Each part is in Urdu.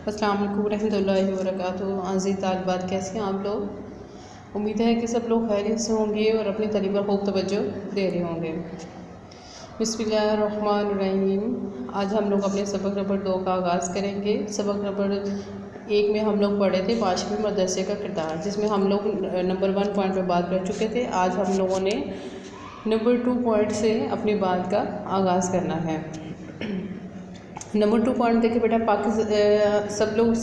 السلام علیکم ورحمۃ اللہ وبرکاتہ۔ عزیز طالبات، کیسے ہیں آپ لوگ؟ امید ہے کہ سب لوگ خیریت سے ہوں گے اور اپنی تعلیم پر خوب توجہ دے رہے ہوں گے۔ بسم اللہ الرحمن الرحیم۔ آج ہم لوگ اپنے سبق نمبر 2 کا آغاز کریں گے۔ سبق نمبر 1 میں ہم لوگ پڑھے تھے معاشرے مدرسے کا کردار، جس میں ہم لوگ نمبر 1 پوائنٹ پہ بات کر چکے تھے۔ آج ہم لوگوں نے نمبر 2 پوائنٹ سے اپنی بات کا آغاز کرنا ہے۔ نمبر 2 پوائنٹ دیکھیں بیٹا، سب لوگ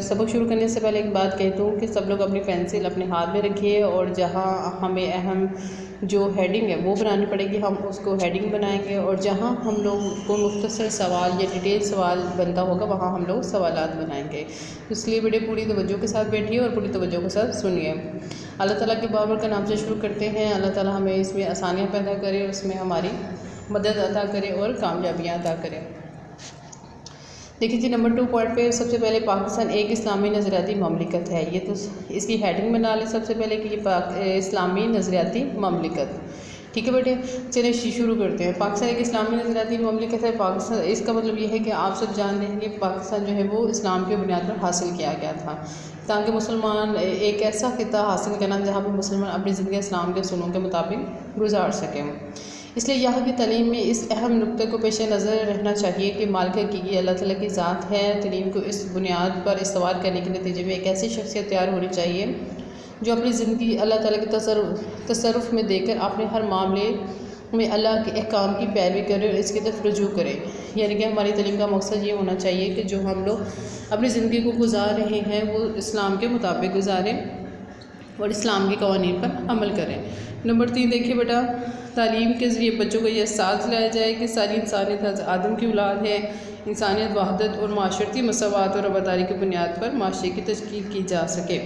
سبق شروع کرنے سے پہلے ایک بات کہتا ہوں کہ سب لوگ اپنی پینسل اپنے ہاتھ میں رکھیے، اور جہاں ہمیں اہم جو ہیڈنگ ہے وہ بنانی پڑے گی ہم اس کو ہیڈنگ بنائیں گے، اور جہاں ہم لوگ کو مختصر سوال یا ڈیٹیل سوال بنتا ہوگا وہاں ہم لوگ سوالات بنائیں گے۔ اس لیے بیٹے پوری توجہ کے ساتھ بیٹھیے اور پوری توجہ کے ساتھ سنیے۔ اللہ تعالیٰ کے بابر کا نام سے شروع کرتے ہیں۔ اللہ تعالیٰ ہمیں اس میں آسانیاں پیدا کرے، اس میں ہماری مدد عطا کرے اور کامیابیاں عطا کرے۔ دیکھیے جی، نمبر 2 پوائنٹ پہ سب سے پہلے پاکستان ایک اسلامی نظریاتی مملکت ہے۔ یہ تو اس کی ہیڈنگ بنا لیں سب سے پہلے کہ یہ اسلامی نظریاتی مملکت، ٹھیک ہے بیٹے؟ چلیں شروع کرتے ہیں۔ پاکستان ایک اسلامی نظریاتی مملکت ہے۔ پاکستان، اس کا مطلب یہ ہے کہ آپ سب جانتے ہیں کہ پاکستان جو ہے وہ اسلام کی بنیاد پر حاصل کیا گیا تھا، تاکہ مسلمان ایک ایسا خطہ حاصل کرنا جہاں پر مسلمان اپنی زندگی اسلام کے اصولوں کے مطابق گزار سکیں۔ اس لیے یہاں کی تعلیم میں اس اہم نقطے کو پیش نظر رکھنا چاہیے کہ مالک حقیقی اللہ تعالیٰ کی ذات ہے۔ تعلیم کو اس بنیاد پر استوار کرنے کے نتیجے میں ایک ایسی شخصیت تیار ہونی چاہیے جو اپنی زندگی اللہ تعالیٰ کے تصرف میں دے کر اپنے ہر معاملے میں اللہ کے احکام کی پیروی کرے اور اس کی طرف رجوع کرے۔ یعنی کہ ہماری تعلیم کا مقصد یہ ہونا چاہیے کہ جو ہم لوگ اپنی زندگی کو گزار رہے ہیں وہ اسلام کے مطابق گزاریں اور اسلام کے قوانین پر عمل کریں۔ نمبر 3 دیکھیے بیٹا، تعلیم کے ذریعے بچوں کو یہ احساس دلایا جائے کہ ساری انسانیت حضرت آدم کی اولاد ہے۔ انسانیت وحدت اور معاشرتی مساوات اور رواداری کی بنیاد پر معاشرے کی تشکیل کی جا سکے۔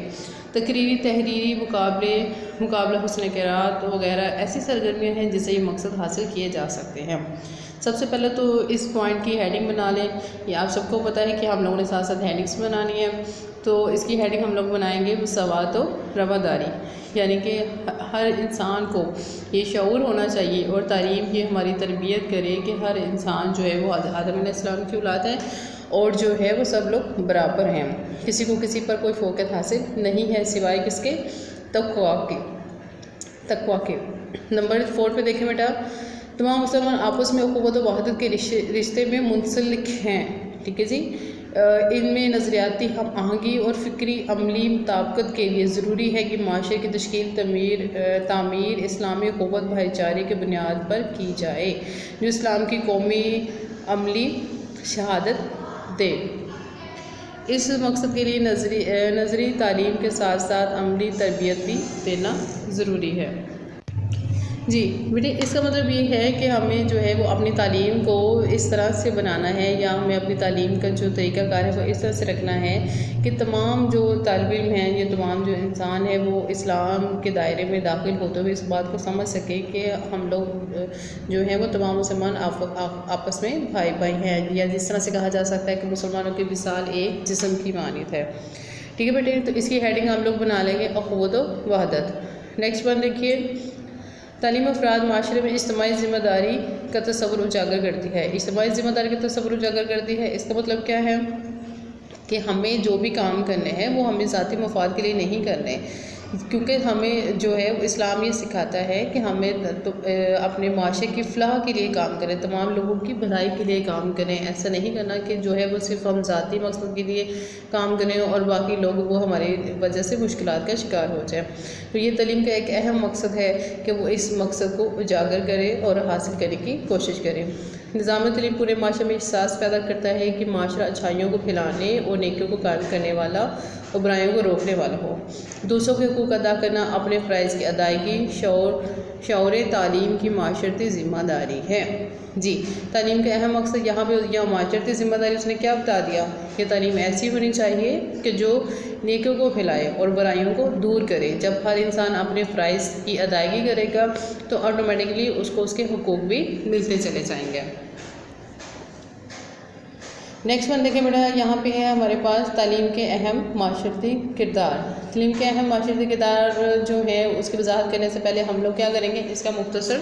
تقریری، تحریری مقابلہ حسن قرات وغیرہ ایسی سرگرمیاں ہیں جس سے یہ مقصد حاصل کیے جا سکتے ہیں۔ سب سے پہلے تو اس پوائنٹ کی ہیڈنگ بنا لیں۔ یہ آپ سب کو پتہ ہے کہ ہم لوگوں نے ساتھ ساتھ ہیڈنگس بنانی ہے، تو اس کی ہیڈنگ ہم لوگ بنائیں گے مساوات و رواداری، یعنی کہ ہر انسان کو یہ شعور ہونا چاہیے اور تعلیم یہ ہماری تربیت کرے کہ ہر انسان جو ہے وہ آدم علیہ السلام کی اولاد ہے اور جو ہے وہ سب لوگ برابر ہیں، کسی کو کسی پر کوئی فوقیت حاصل نہیں ہے سوائے کس کے؟ تقویٰ کے۔ نمبر 4 پہ دیکھیں بیٹا، تمام مسلمان آپس میں اخوت و وحدت کے رشتے میں منسلک ہیں، ٹھیک ہے جی؟ ان میں نظریاتی ہم آہنگی اور فکری عملی مطابقت کے لیے ضروری ہے کہ معاشرے کی تشکیل تعمیر اسلامی اخوت بھائی چارے کی بنیاد پر کی جائے، جو اسلام کی قومی عملی شہادت دے۔ اس مقصد کے لیے نظری تعلیم کے ساتھ ساتھ عملی تربیت بھی دینا ضروری ہے۔ جی بیٹے، اس کا مطلب یہ ہے کہ ہمیں جو ہے وہ اپنی تعلیم کو اس طرح سے بنانا ہے، یا ہمیں اپنی تعلیم کا جو طریقہ کار ہے وہ اس طرح سے رکھنا ہے کہ تمام جو طالب علم ہیں یا تمام جو انسان ہے وہ اسلام کے دائرے میں داخل ہوتے ہوئے اس بات کو سمجھ سکیں کہ ہم لوگ جو ہیں وہ تمام مسلمان آپس میں بھائی بھائی ہیں، یا جس طرح سے کہا جا سکتا ہے کہ مسلمانوں کی مثال ایک جسم کی مانند ہے، ٹھیک ہے بیٹے؟ تو اس کی ہیڈنگ ہم لوگ بنا لیں گے اخوت و وحدت۔ نیکسٹ ون دیکھیے، تعلیم افراد معاشرے میں اجتماعی ذمہ داری کا تصور اجاگر کرتی ہے۔ اجتماعی ذمہ داری کا تصور اجاگر کرتی ہے، اس کا مطلب کیا ہے کہ ہمیں جو بھی کام کرنے ہیں وہ ہمیں ذاتی مفاد کے لیے نہیں کرنے، کیونکہ ہمیں جو ہے اسلام یہ سکھاتا ہے کہ ہمیں اپنے معاشرے کی فلاح کے لیے کام کریں، تمام لوگوں کی بھلائی کے لیے کام کریں۔ ایسا نہیں کرنا کہ جو ہے وہ صرف ہم ذاتی مقصد کے لیے کام کریں اور باقی لوگ وہ ہماری وجہ سے مشکلات کا شکار ہو جائیں۔ تو یہ تعلیم کا ایک اہم مقصد ہے کہ وہ اس مقصد کو اجاگر کرے اور حاصل کرنے کی کوشش کرے۔ نظام تعلیم پورے معاشرے میں احساس پیدا کرتا ہے کہ معاشرہ اچھائیوں کو پھیلانے اور نیکیوں کو قائم کرنے والا اور برائیوں کو روکنے والا ہو۔ دوسروں کے حقوق ادا کرنا اپنے فرائض کی ادائیگی شعور تعلیم کی معاشرتی ذمہ داری ہے۔ جی، تعلیم کا اہم مقصد یہاں پہ یا معاشرتی ذمہ داری اس نے کیا بتا دیا کہ تعلیم ایسی ہونی چاہیے کہ جو نیکیوں کو پھیلائے اور برائیوں کو دور کرے۔ جب ہر انسان اپنے فرائض کی ادائیگی کرے گا تو آٹومیٹکلی اس کو اس کے حقوق بھی ملتے چلے جائیں گے۔ نیکسٹ ون دیکھیں بیٹا، یہاں پہ ہے ہمارے پاس تعلیم کے اہم معاشرتی کردار۔ تعلیم کے اہم معاشرتی کردار جو ہے اس کی وضاحت کرنے سے پہلے ہم لوگ کیا کریں گے، اس کا مختصر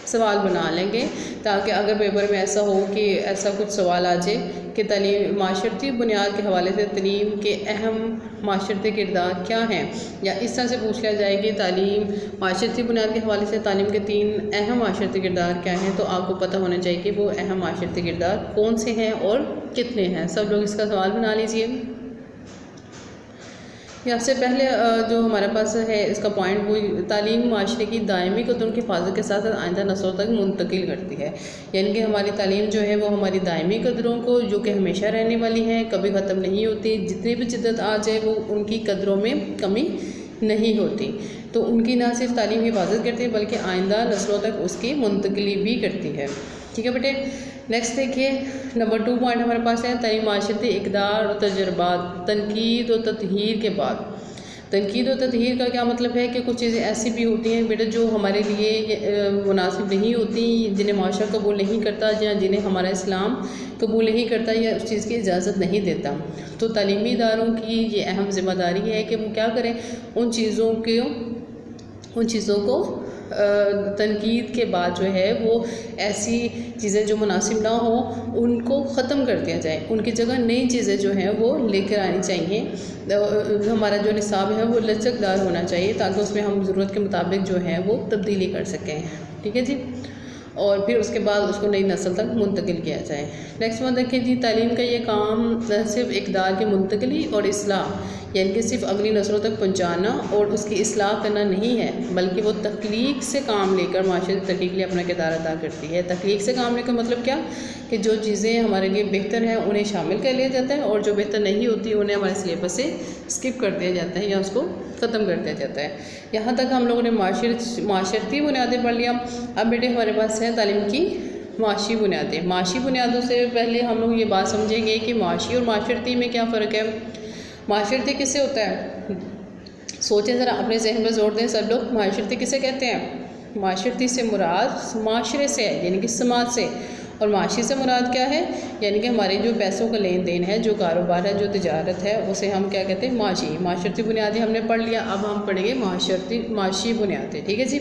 سوال بنا لیں گے، تاکہ اگر پیپر میں ایسا ہو کہ ایسا کچھ سوال آ جائے کہ تعلیم معاشرتی بنیاد کے حوالے سے تعلیم کے اہم معاشرتی کردار کیا ہیں، یا اس طرح سے پوچھ لیا جائے کہ تعلیم معاشرتی بنیاد کے حوالے سے تعلیم کے 3 اہم معاشرتی کردار کیا ہیں، تو آپ کو پتہ ہونا چاہیے کہ وہ اہم معاشرتی کردار کون سے ہیں اور کتنے ہیں۔ سب لوگ اس کا سوال بنا لیجئے۔ سب سے پہلے جو ہمارے پاس ہے اس کا پوائنٹ، وہ تعلیم معاشرے کی دائمی قدروں کی حفاظت کے ساتھ ساتھ آئندہ نسلوں تک منتقل کرتی ہے، یعنی کہ ہماری تعلیم جو ہے وہ ہماری دائمی قدروں کو، جو کہ ہمیشہ رہنے والی ہیں، کبھی ختم نہیں ہوتی، جتنی بھی جدت آ جائے وہ ان کی قدروں میں کمی نہیں ہوتی، تو ان کی نہ صرف تعلیم کی حفاظت کرتی ہے بلکہ آئندہ نسلوں تک اس کی منتقلی بھی کرتی ہے۔ ٹھیک ہے بیٹے، نیکسٹ دیکھیے نمبر 2 پوائنٹ ہمارے پاس ہے تعلیم معاشرتی اقدار و تجربات، تنقید و تطہیر کے بعد۔ تنقید و تطہیر کا کیا مطلب ہے کہ کچھ چیزیں ایسی بھی ہوتی ہیں بیٹا جو ہمارے لیے مناسب نہیں ہوتی، جنہیں معاشرہ قبول نہیں کرتا، یا جنہیں ہمارا اسلام قبول نہیں کرتا یا اس چیز کی اجازت نہیں دیتا، تو تعلیمی اداروں کی یہ اہم ذمہ داری ہے کہ وہ کیا کریں، ان چیزوں کو تنقید کے بعد جو ہے وہ ایسی چیزیں جو مناسب نہ ہوں ان کو ختم کر دیا جائے، ان کی جگہ نئی چیزیں جو ہیں وہ لے کر آنی چاہیے۔ ہمارا جو نصاب ہے وہ لچک دار ہونا چاہیے تاکہ اس میں ہم ضرورت کے مطابق جو ہے وہ تبدیلی کر سکیں۔ ٹھیک ہے جی، اور پھر اس کے بعد اس کو نئی نسل تک منتقل کیا جائے۔ نیکسٹ ون دیکھیں جی، تعلیم کا یہ کام نہ صرف اقدار کی منتقلی اور اصلاح، یعنی کہ صرف اگلی نسلوں تک پہنچانا اور اس کی اصلاح کرنا نہیں ہے، بلکہ وہ تخلیق سے کام لے کر معاشرتی ترقی کے لیے اپنا کردار ادا کرتی ہے۔ تخلیق سے کام لے کر مطلب کیا کہ جو چیزیں ہمارے لیے بہتر ہیں انہیں شامل کر لیا جاتا ہے، اور جو بہتر نہیں ہوتی انہیں ہمارے سلیبس سے اسکپ کر دیا جاتا ہے یا اس کو ختم کر دیا جاتا ہے۔ یہاں تک ہم لوگوں نے معاشرتی بنیادیں پڑھ لیا۔ اب بیٹے ہمارے پاس ہے تعلیم کی معاشی بنیادیں۔ معاشی بنیادوں سے پہلے ہم لوگ یہ بات سمجھیں گے کہ معاشی اور معاشرتی میں کیا فرق ہے۔ معاشرتی کس سے ہوتا ہے؟ سوچیں ذرا، اپنے ذہن میں زور دیں سب لوگ، معاشرتی کسے کہتے ہیں؟ معاشرتی سے مراد معاشرے سے ہے، یعنی کہ سماج سے، اور معاشی سے مراد کیا ہے؟ یعنی کہ ہمارے جو پیسوں کا لین دین ہے، جو کاروبار ہے، جو تجارت ہے، اسے ہم کیا کہتے ہیں؟ معاشی۔ معاشرتی بنیادیں ہم نے پڑھ لیا، اب ہم پڑھیں گے معاشی بنیادیں۔ ٹھیک ہے جی،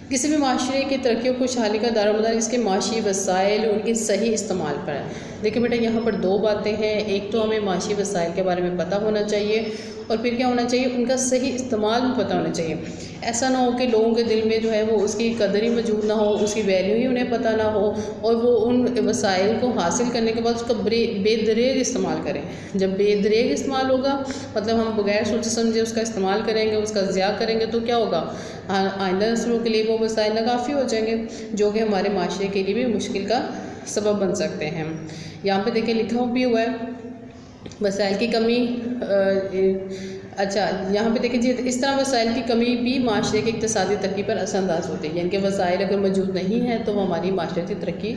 کسی بھی معاشرے کی ترقی و خوشحالی کا دار و مدار اس کے معاشی وسائل، ان کے صحیح استعمال پر ہے۔ دیکھیں بیٹا یہاں پر 2 باتیں ہیں، ایک تو ہمیں معاشی وسائل کے بارے میں پتہ ہونا چاہیے، اور پھر کیا ہونا چاہیے؟ ان کا صحیح استعمال بھی پتہ ہونا چاہیے۔ ایسا نہ ہو کہ لوگوں کے دل میں جو ہے وہ اس کی قدر ہی موجود نہ ہو، اس کی ویلیو ہی انہیں پتہ نہ ہو، اور وہ ان وسائل کو حاصل کرنے کے بعد اس کا بے دریغ استعمال کریں۔ جب بے دریغ استعمال ہوگا، مطلب ہم بغیر سوچے سمجھے اس کا استعمال کریں گے، اس کا ضیاع کریں گے، تو کیا ہوگا؟ آئندہ نسلوں کے لیے وہ وسائل ناکافی ہو جائیں گے، جو کہ ہمارے معاشرے کے لیے بھی مشکل کا سبب بن سکتے ہیں۔ یہاں پہ دیکھیں لکھا بھی ہوا ہے وسائل کی کمی۔ اچھا یہاں پہ دیکھیں جی، اس طرح وسائل کی کمی بھی معاشرے کی اقتصادی ترقی پر اثر انداز ہوتی ہے، یعنی کہ وسائل اگر موجود نہیں ہیں تو ہماری معاشرتی ترقی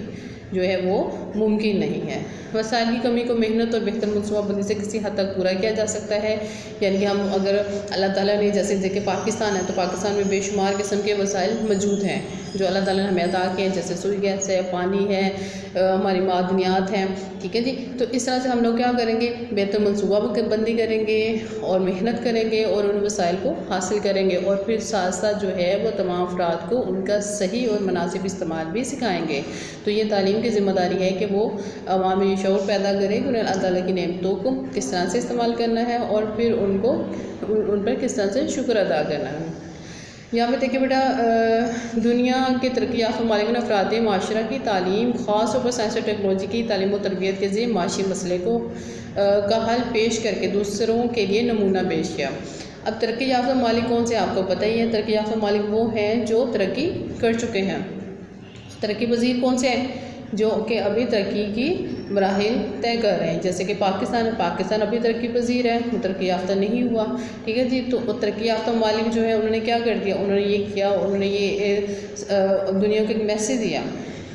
جو ہے وہ ممکن نہیں ہے۔ وسائل کی کمی کو محنت اور بہتر منصوبہ بندی سے کسی حد تک پورا کیا جا سکتا ہے، یعنی کہ ہم اگر اللہ تعالیٰ نے جیسے دیکھیں پاکستان ہے تو پاکستان میں بے شمار قسم کے وسائل موجود ہیں جو اللہ تعالیٰ نے ہمیں عطا کیے ہیں، جیسے سوئی گیس ہے، پانی ہے، ہماری معدنیات ہیں۔ ٹھیک ہے جی، تو اس طرح سے ہم لوگ کیا کریں گے؟ بہتر منصوبہ بندی کریں گے اور محنت کریں گے اور ان وسائل کو حاصل کریں گے، اور پھر ساتھ ساتھ جو ہے وہ تمام افراد کو ان کا صحیح اور مناسب استعمال بھی سکھائیں گے۔ تو یہ تعلیم کی ذمہ داری ہے کہ وہ عوام میں شعور پیدا کرے کہ انہیں اللہ تعالیٰ کی نعمتوں کو کس طرح سے استعمال کرنا ہے، اور پھر ان پر کس طرح سے شکر ادا کرنا ہے۔ یہاں پہ دیکھیں بیٹا، دنیا کے ترقی یافتہ ممالک نے افراد معاشرہ کی تعلیم، خاص طور پر سائنس اور ٹیکنالوجی کی تعلیم و تربیت کے ذریعے معاشی مسئلے کا حل پیش کر کے دوسروں کے لیے نمونہ پیش کیا۔ اب ترقی یافتہ ممالک کون سے آپ کو پتہ ہی ہے، ترقی یافتہ ممالک وہ ہیں جو ترقی کر چکے ہیں۔ ترقی پذیر کون سے ہیں؟ جو کہ ابھی ترقی کی مراحل طے کر رہے ہیں، جیسے کہ پاکستان ابھی ترقی پذیر ہے، ترقی یافتہ نہیں ہوا۔ ٹھیک ہے جی، تو ترقی یافتہ ممالک جو ہے انہوں نے کیا کر دیا، انہوں نے یہ کیا، انہوں نے یہ دنیا کو ایک میسیج دیا،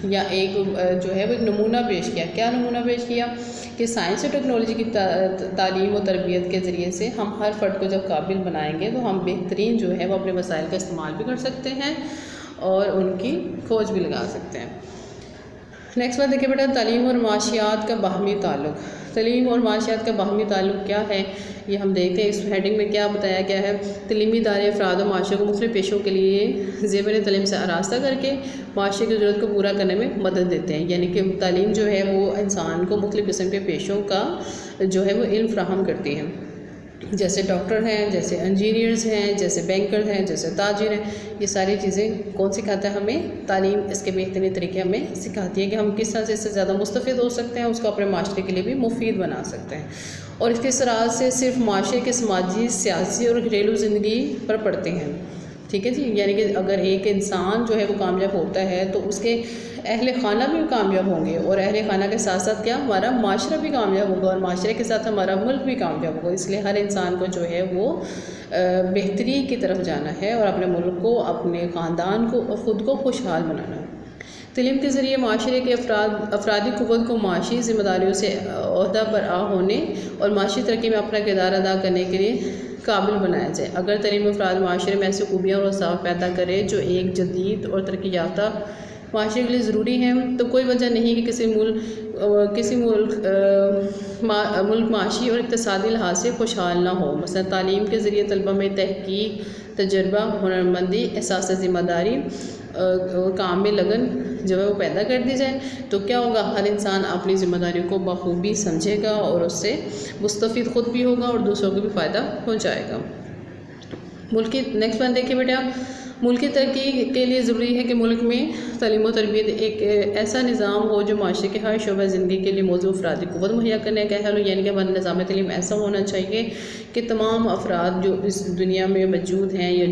یا ایک جو ہے وہ ایک نمونہ پیش کیا۔ کیا نمونہ پیش کیا؟ کہ سائنس اور ٹیکنالوجی کی تعلیم و تربیت کے ذریعے سے ہم ہر فرد کو جب قابل بنائیں گے تو ہم بہترین جو ہے وہ اپنے وسائل کا استعمال بھی کر سکتے ہیں اور ان کی کھوج بھی لگا سکتے ہیں۔ نیکسٹ بات دیکھیں بیٹا، تعلیم اور معاشیات کا باہمی تعلق۔ تعلیم اور معاشیات کا باہمی تعلق کیا ہے یہ ہم دیکھتے ہیں۔ اس ہیڈنگ میں کیا بتایا گیا ہے، تعلیمی ادارے افراد و معاشرے کو مختلف پیشوں کے لیے زیور تعلیم سے آراستہ کر کے معاشرے کی ضرورت کو پورا کرنے میں مدد دیتے ہیں، یعنی کہ تعلیم جو ہے وہ انسان کو مختلف قسم کے پیشوں کا جو ہے وہ علم فراہم کرتی ہے، جیسے ڈاکٹر ہیں، جیسے انجینئرز ہیں، جیسے بینکر ہیں، جیسے تاجر ہیں۔ یہ ساری چیزیں کون سکھاتا ہے ہمیں؟ تعلیم اس کے بہترین طریقے ہمیں سکھاتی ہے کہ ہم کس طرح سے اس سے زیادہ مستفید ہو سکتے ہیں، اس کو اپنے معاشرے کے لیے بھی مفید بنا سکتے ہیں، اور اس کے اثرات سے صرف معاشرے کے سماجی، سیاسی اور گھریلو زندگی پر پڑتے ہیں۔ ٹھیک ہے جی، یعنی کہ اگر ایک انسان جو ہے وہ کامیاب ہوتا ہے تو اس کے اہل خانہ بھی کامیاب ہوں گے، اور اہل خانہ کے ساتھ ساتھ کیا ہمارا معاشرہ بھی کامیاب ہوگا، اور معاشرے کے ساتھ ہمارا ملک بھی کامیاب ہوگا۔ اس لیے ہر انسان کو جو ہے وہ بہتری کی طرف جانا ہے، اور اپنے ملک کو، اپنے خاندان کو اور خود کو خوشحال بنانا ہے۔ تعلیم کے ذریعے معاشرے کے افرادی قوت کو معاشی ذمہ داریوں سے عہدہ برآ ہونے اور معاشی ترقی میں اپنا کردار ادا کرنے کے لیے قابل بنایا جائے۔ اگر تعلیم افراد معاشرے میں ایسی خوبیاں اور اوصاف پیدا کرے جو ایک جدید اور ترقی یافتہ معاشرے کے لیے ضروری ہیں، تو کوئی وجہ نہیں کہ کسی ملک معاشی اور اقتصادی لحاظ سے خوشحال نہ ہو۔ مثلا تعلیم کے ذریعے طلبہ میں تحقیق، تجربہ، ہنرمندی، احساس ذمہ داری، کام میں لگن جو ہے وہ پیدا کر دی جائے، تو کیا ہوگا، ہر انسان اپنی ذمہ داریوں کو بخوبی سمجھے گا اور اس سے مستفید خود بھی ہوگا اور دوسروں کو بھی فائدہ پہنچائے گا۔ ملکی نیکسٹ ون دیکھیے بیٹا، ملکی ترقی کے لیے ضروری ہے کہ ملک میں تعلیم و تربیت ایک ایسا نظام ہو جو معاشرے کے ہر شعبہ زندگی کے لیے موضوع افرادی قوت مہیا کرنے کا ہے، یعنی کہ ہمارا نظام تعلیم ایسا ہونا چاہیے کہ تمام افراد جو اس دنیا میں موجود ہیں یا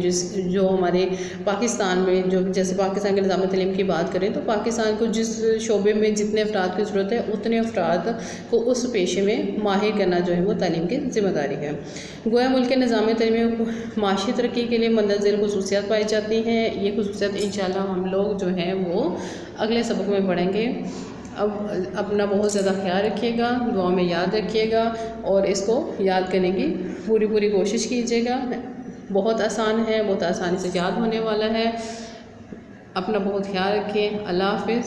جو ہمارے پاکستان میں، جو جیسے پاکستان کے نظام تعلیم کی بات کریں تو پاکستان کو جس شعبے میں جتنے افراد کی ضرورت ہے اتنے افراد کو اس پیشے میں ماہر کرنا جو ہے وہ تعلیم کی ذمہ داری ہے۔ گویا ملک کے نظام تعلیم میں معاشی ترقی کے لیے مندرجہ خصوصیات پائی جاتی ہیں۔ یہ خصوصیات انشاءاللہ ہم لوگ جو ہیں وہ اگلے سبق میں پڑھیں گے۔ اب اپنا بہت زیادہ خیال رکھیے گا، دعا میں یاد رکھیے گا، اور اس کو یاد کرنے کی پوری کوشش کیجیے گا۔ بہت آسان ہے، بہت آسانی سے یاد ہونے والا ہے۔ اپنا بہت خیال رکھیں۔ اللہ حافظ۔